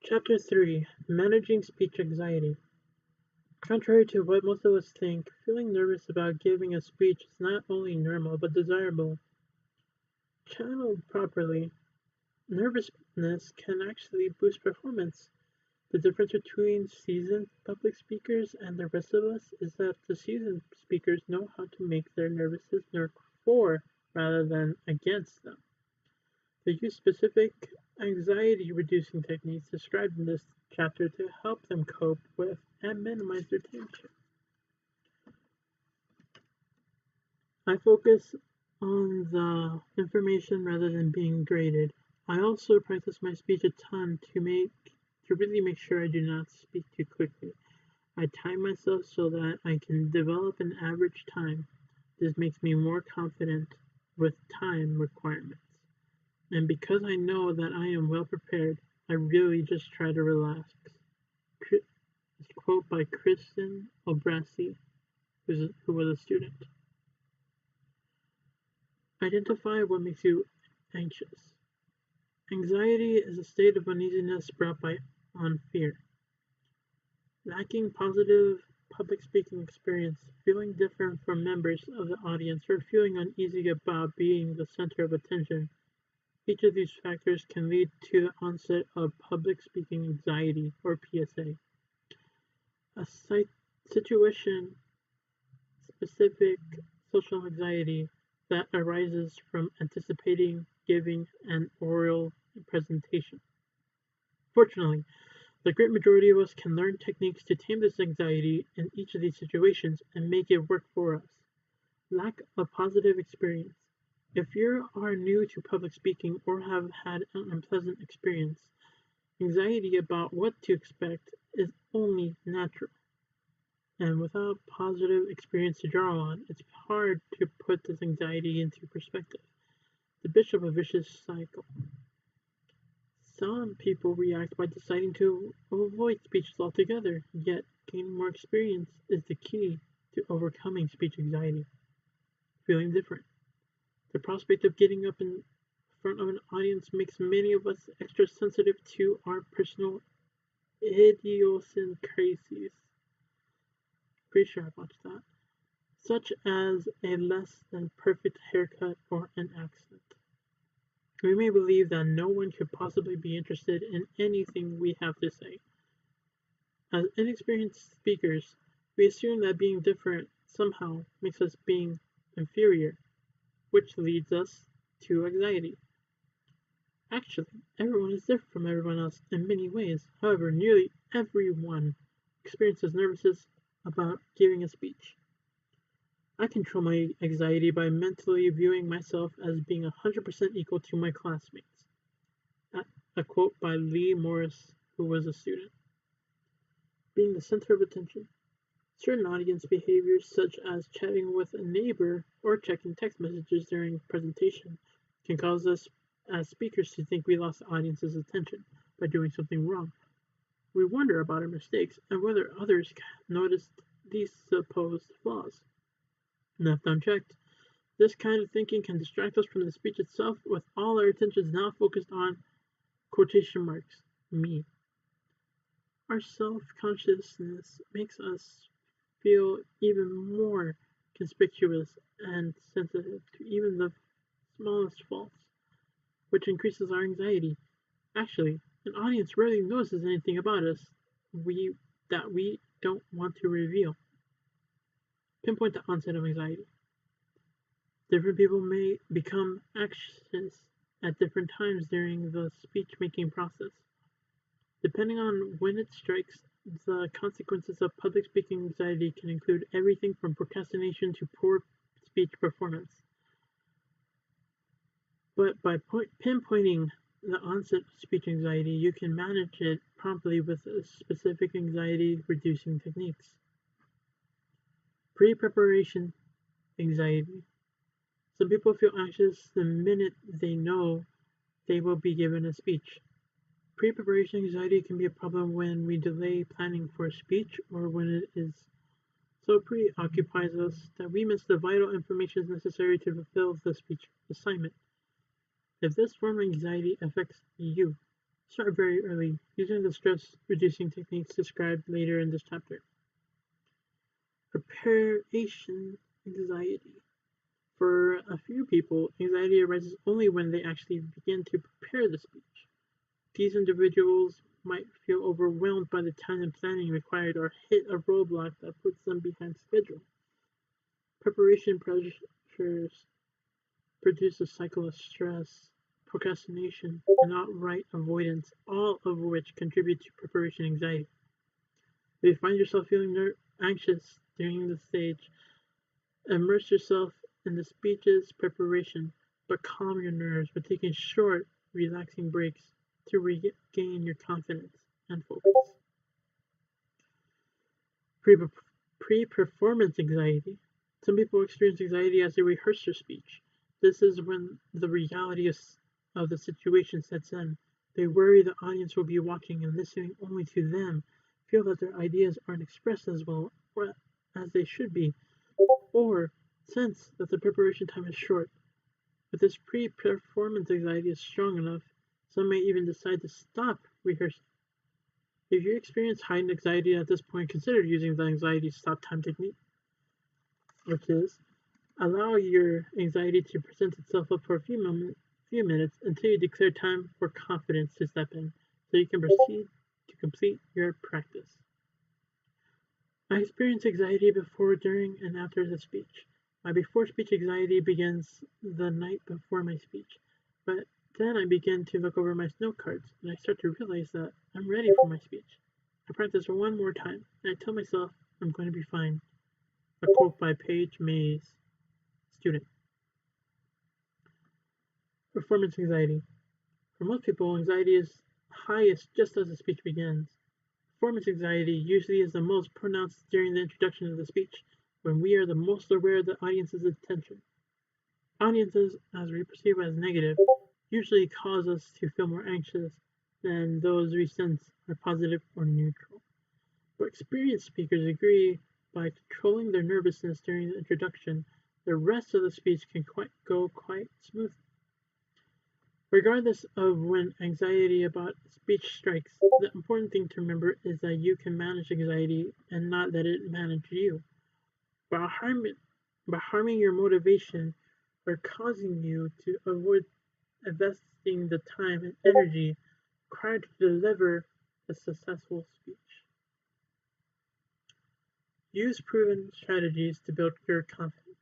Chapter 3: Managing Speech Anxiety. Contrary to what most of us think, feeling nervous about giving a speech is not only normal but desirable. Channeled properly, nervousness can actually boost performance. The difference between seasoned public speakers and the rest of us is that the seasoned speakers know how to make their nervousness work for rather than against them. They use specific anxiety-reducing techniques described in this chapter to help them cope with and minimize their tension. I focus on the information rather than being graded. I also practice my speech a ton to really make sure I do not speak too quickly. I time myself so that I can develop an average time. This makes me more confident with time requirements. And because I know that I am well prepared, I really just try to relax. This quote by Kristen Obrasi, who was a student. Identify what makes you anxious. Anxiety is a state of uneasiness brought on fear. Lacking positive public speaking experience, feeling different from members of the audience, or feeling uneasy about being the center of attention. Each of these factors can lead to the onset of public speaking anxiety, or PSA. A situation-specific social anxiety that arises from anticipating giving an oral presentation. Fortunately, the great majority of us can learn techniques to tame this anxiety in each of these situations and make it work for us. Lack of positive experience. If you are new to public speaking or have had an unpleasant experience, anxiety about what to expect is only natural. And without positive experience to draw on, it's hard to put this anxiety into perspective. The bishop of a vicious cycle. Some people react by deciding to avoid speeches altogether, yet gaining more experience is the key to overcoming speech anxiety. Feeling different. The prospect of getting up in front of an audience makes many of us extra sensitive to our personal idiosyncrasies. Pretty sure I watched that. Such as a less than perfect haircut or an accent. We may believe that no one could possibly be interested in anything we have to say. As inexperienced speakers, we assume that being different somehow makes us being inferior, which leads us to anxiety. Actually, everyone is different from everyone else in many ways. However, nearly everyone experiences nervousness about giving a speech. I control my anxiety by mentally viewing myself as being 100% equal to my classmates. A quote by Lee Morris, who was a student. Being the center of attention. Certain audience behaviors, such as chatting with a neighbor or checking text messages during presentation, can cause us as speakers to think we lost the audience's attention by doing something wrong. We wonder about our mistakes and whether others noticed these supposed flaws. Left unchecked, this kind of thinking can distract us from the speech itself, with all our attention now focused on quotation marks, me. Our self-consciousness makes us feel even more conspicuous and sensitive to even the smallest faults, which increases our anxiety. Actually, an audience rarely notices anything about us that we don't want to reveal. Pinpoint the onset of anxiety. Different people may become anxious at different times during the speech-making process. Depending on when it strikes, the consequences of public speaking anxiety can include everything from procrastination to poor speech performance. But by pinpointing the onset of speech anxiety, you can manage it promptly with specific anxiety-reducing techniques. Pre-preparation anxiety. Some people feel anxious the minute they know they will be given a speech. Pre-preparation anxiety can be a problem when we delay planning for a speech or when it is so preoccupies us that we miss the vital information necessary to fulfill the speech assignment. If this form of anxiety affects you, Start very early, using the stress-reducing techniques described later in this chapter. Preparation anxiety. For a few people, anxiety arises only when they actually begin to prepare the speech. These individuals might feel overwhelmed by the time and planning required or hit a roadblock that puts them behind schedule. Preparation pressures produce a cycle of stress, procrastination, and outright avoidance, all of which contribute to preparation anxiety. If you find yourself feeling anxious during the stage, immerse yourself in the speech's preparation, but calm your nerves by taking short, relaxing breaks to regain your confidence and focus. Pre-performance anxiety. Some people experience anxiety as they rehearse their speech. This is when the reality of the situation sets in. They worry the audience will be watching and listening only to them, feel that their ideas aren't expressed as well as they should be, or sense that the preparation time is short. If this pre-performance anxiety is strong enough, some may even decide to stop rehearsing. If you experience heightened anxiety at this point, consider using the anxiety stop time technique, which is allow your anxiety to present itself up for a few minutes until you declare time for confidence to step in, so you can proceed to complete your practice. I experience anxiety before, during, and after the speech. My before speech anxiety begins the night before my speech, but then I begin to look over my note cards, and I start to realize that I'm ready for my speech. I practice one more time, and I tell myself I'm going to be fine. A quote by Paige Mays, student. Performance anxiety. For most people, anxiety is highest just as the speech begins. Performance anxiety usually is the most pronounced during the introduction of the speech, when we are the most aware of the audience's attention. Audiences, as we perceive as negative, usually cause us to feel more anxious than those we sense are positive or neutral. But experienced speakers agree by controlling their nervousness during the introduction, the rest of the speech can go quite smoothly. Regardless of when anxiety about speech strikes, the important thing to remember is that you can manage anxiety and not let it manage you. By harming your motivation or causing you to avoid investing the time and energy required to deliver a successful speech. Use proven strategies to build your confidence.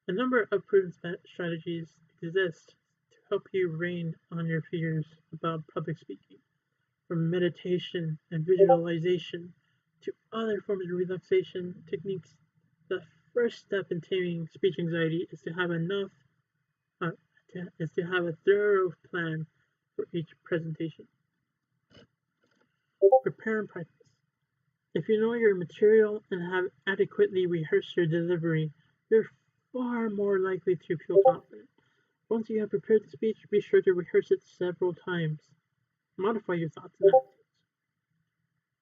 A number of proven strategies exist to help you rein on your fears about public speaking, from meditation and visualization to other forms of relaxation techniques. The first step in taming speech anxiety is to have a thorough plan for each presentation. Prepare and practice. If you know your material and have adequately rehearsed your delivery, you're far more likely to feel confident. Once you have prepared the speech, be sure to rehearse it several times. Modify your thoughts and attitudes.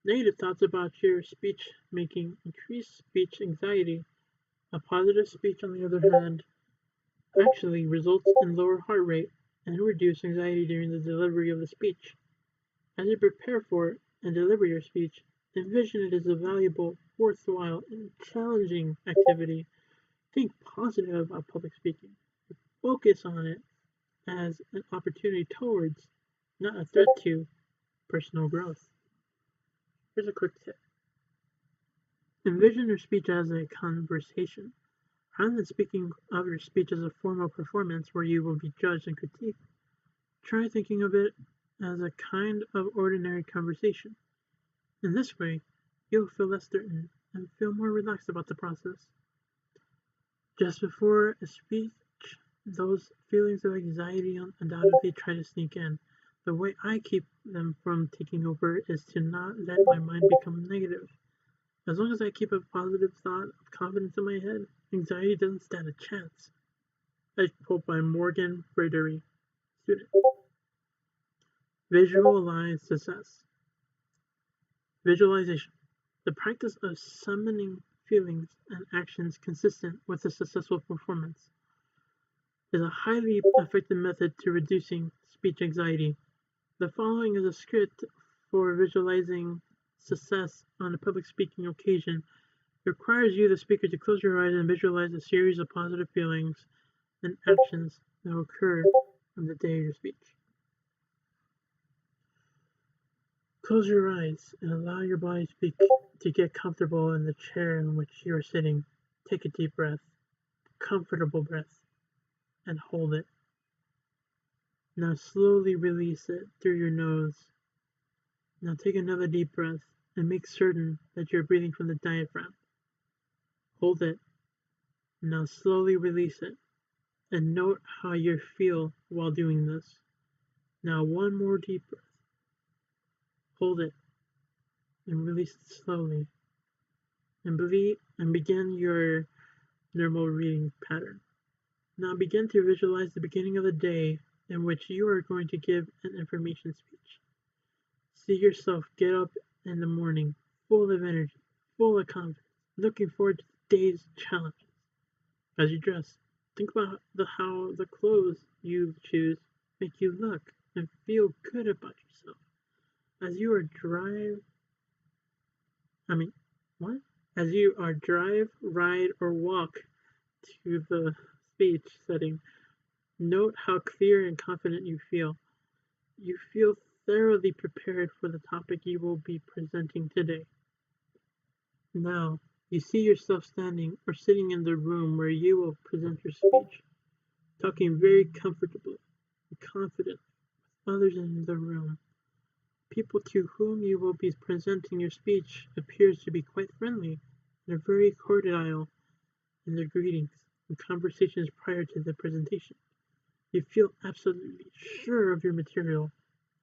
Negative thoughts about your speech making increase speech anxiety. A positive speech, on the other hand, actually results in lower heart rate and reduced anxiety during the delivery of the speech. As you prepare for and deliver your speech, envision it as a valuable, worthwhile, and challenging activity. Think positive about public speaking. Focus on it as an opportunity towards, not a threat to, personal growth. Here's a quick tip. Envision your speech as a conversation. Rather than speaking of your speech as a formal performance where you will be judged and critiqued, try thinking of it as a kind of ordinary conversation. In this way, you'll feel less threatened and feel more relaxed about the process. Just before a speech, those feelings of anxiety undoubtedly try to sneak in. The way I keep them from taking over is to not let my mind become negative. As long as I keep a positive thought of confidence in my head, anxiety doesn't stand a chance. A quote by Morgan Frederick, student. Visualize success. Visualization. The practice of summoning feelings and actions consistent with a successful performance is a highly effective method to reducing speech anxiety. The following is a script for visualizing success on a public speaking occasion. It requires you, the speaker, to close your eyes and visualize a series of positive feelings and actions that will occur on the day of your speech. Close your eyes and allow your body to get comfortable in the chair in which you are sitting. Take a deep breath, comfortable breath, and hold it. Now slowly release it through your nose. Now take another deep breath and make certain that you're breathing from the diaphragm. Hold it. Now slowly release it and note how you feel while doing this. Now one more deep breath. Hold it and release it slowly and begin your normal reading pattern. Now begin to visualize the beginning of the day in which you are going to give an information speech. See yourself get up in the morning, full of energy, full of confidence, looking forward to the day's challenges. As you dress, think about how the clothes you choose make you look and feel good about yourself. As you are drive, ride, or walk to the speech setting, note how clear and confident you feel. You feel thoroughly prepared for the topic you will be presenting today. Now, you see yourself standing or sitting in the room where you will present your speech, talking very comfortably and confidently with others in the room. People to whom you will be presenting your speech appears to be quite friendly and are very cordial in their greetings and conversations prior to the presentation. You feel absolutely sure of your material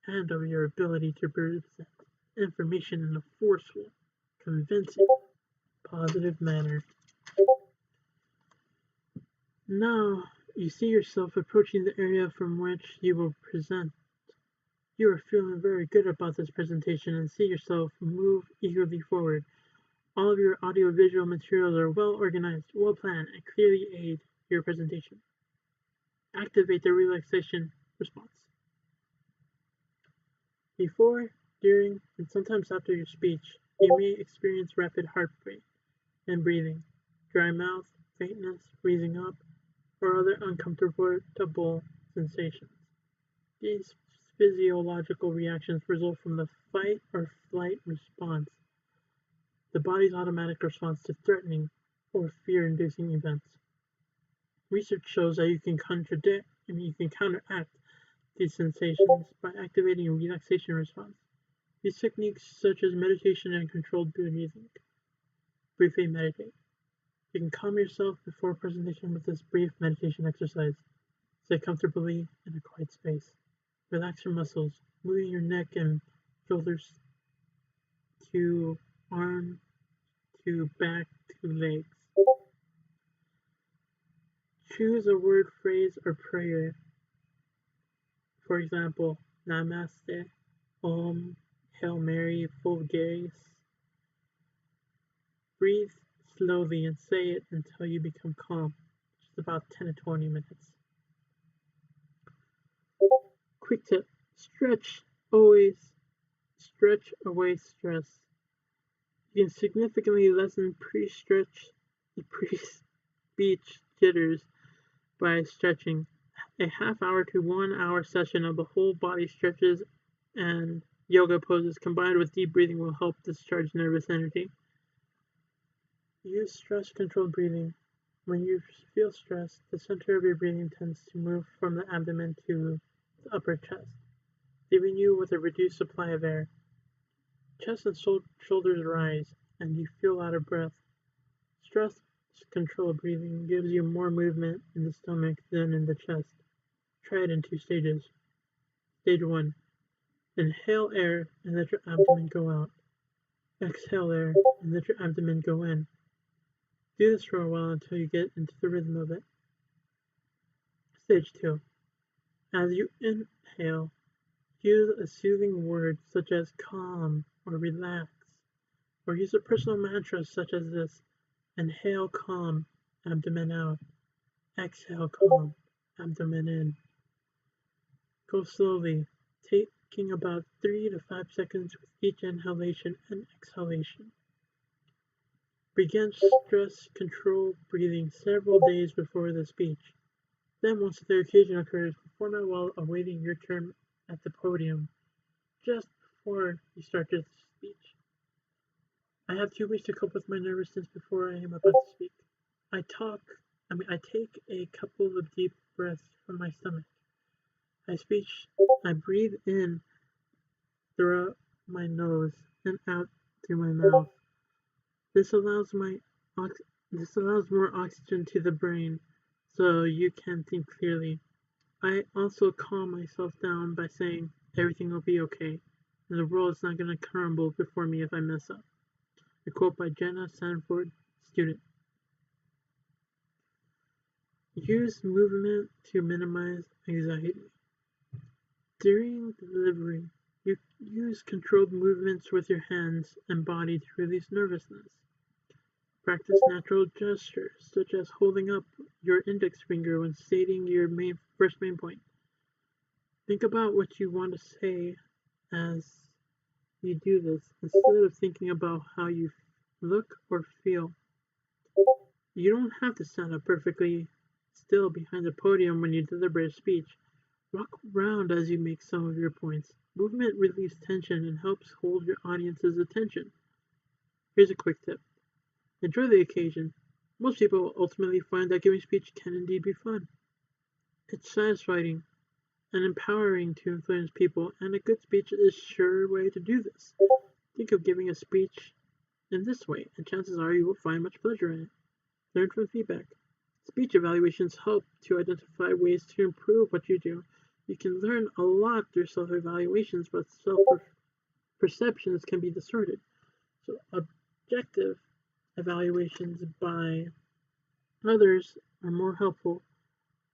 and of your ability to present information in a forceful, convincing, positive manner. Now you see yourself approaching the area from which you will present. You are feeling very good about this presentation and see yourself move eagerly forward. All of your audio-visual materials are well organized, well planned, and clearly aid your presentation. Activate the relaxation response. Before, during, and sometimes after your speech, you may experience rapid heart rate and breathing, dry mouth, faintness, freezing up, or other uncomfortable sensations. These physiological reactions result from the fight or flight response, the body's automatic response to threatening or fear-inducing events. Research shows that you can counteract these sensations by activating a relaxation response. These techniques, such as meditation and controlled breathing. Briefly meditate. You can calm yourself before presentation with this brief meditation exercise. Sit comfortably in a quiet space. Relax your muscles, moving your neck and shoulders to arm, to back, to legs. Choose a word, phrase, or prayer. For example, Namaste, Om, Hail Mary, full gaze. Breathe slowly and say it until you become calm, which is about 10 to 20 minutes. Quick tip, stretch away stress. You can significantly lessen pre-speech jitters by stretching. A half-hour to 1 hour session of the whole body stretches and yoga poses combined with deep breathing will help discharge nervous energy. Use stress-controlled breathing. When you feel stressed, the center of your breathing tends to move from the abdomen to the upper chest, leaving you with a reduced supply of air. Chest and shoulders rise, and you feel out of breath. Stress-controlled breathing gives you more movement in the stomach than in the chest. Try it in 2 stages. Stage 1. Inhale air and let your abdomen go out. Exhale air and let your abdomen go in. Do this for a while until you get into the rhythm of it. Stage 2. As you inhale, use a soothing word such as calm or relax, or use a personal mantra such as this: inhale calm, abdomen out. Exhale calm, abdomen in. Go slowly. taking about 3 to 5 seconds with each inhalation and exhalation. Begin stress control breathing several days before the speech. Then, once the occasion occurs, perform it while awaiting your turn at the podium, just before you start your speech. I have 2 weeks to cope with my nervousness before I am about to speak. I take a couple of deep breaths from my stomach. I breathe in through my nose and out through my mouth. This allows more oxygen to the brain, so you can think clearly. I also calm myself down by saying everything will be okay, and the world is not going to crumble before me if I mess up. A quote by Jenna Sanford, student. Use movement to minimize anxiety. During delivery, you use controlled movements with your hands and body to release nervousness. Practice natural gestures, such as holding up your index finger when stating your first main point. Think about what you want to say as you do this, instead of thinking about how you look or feel. You don't have to stand up perfectly still behind the podium when you deliver a speech. Walk around as you make some of your points. Movement relieves tension and helps hold your audience's attention. Here's a quick tip. Enjoy the occasion. Most people ultimately find that giving speech can indeed be fun. It's satisfying and empowering to influence people, and a good speech is a sure way to do this. Think of giving a speech in this way, and chances are you will find much pleasure in it. Learn from feedback. Speech evaluations help to identify ways to improve what you do. You can learn a lot through self-evaluations, but self-perceptions can be distorted. So objective evaluations by others are more helpful.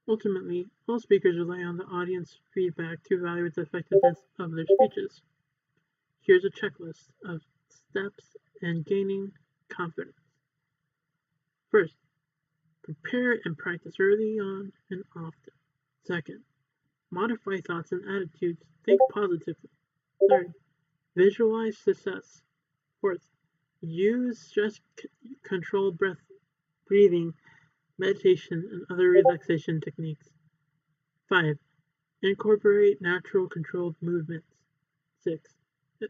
Ultimately, all speakers rely on the audience feedback to evaluate the effectiveness of their speeches. Here's a checklist of steps in gaining confidence. First, prepare and practice early on and often. Second, modify thoughts and attitudes. Think positively. Third, visualize success. Fourth, use stress-controlled breathing, meditation, and other relaxation techniques. 5. Incorporate natural controlled movements. 6.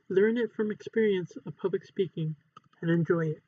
Learn it from experience of public speaking and enjoy it.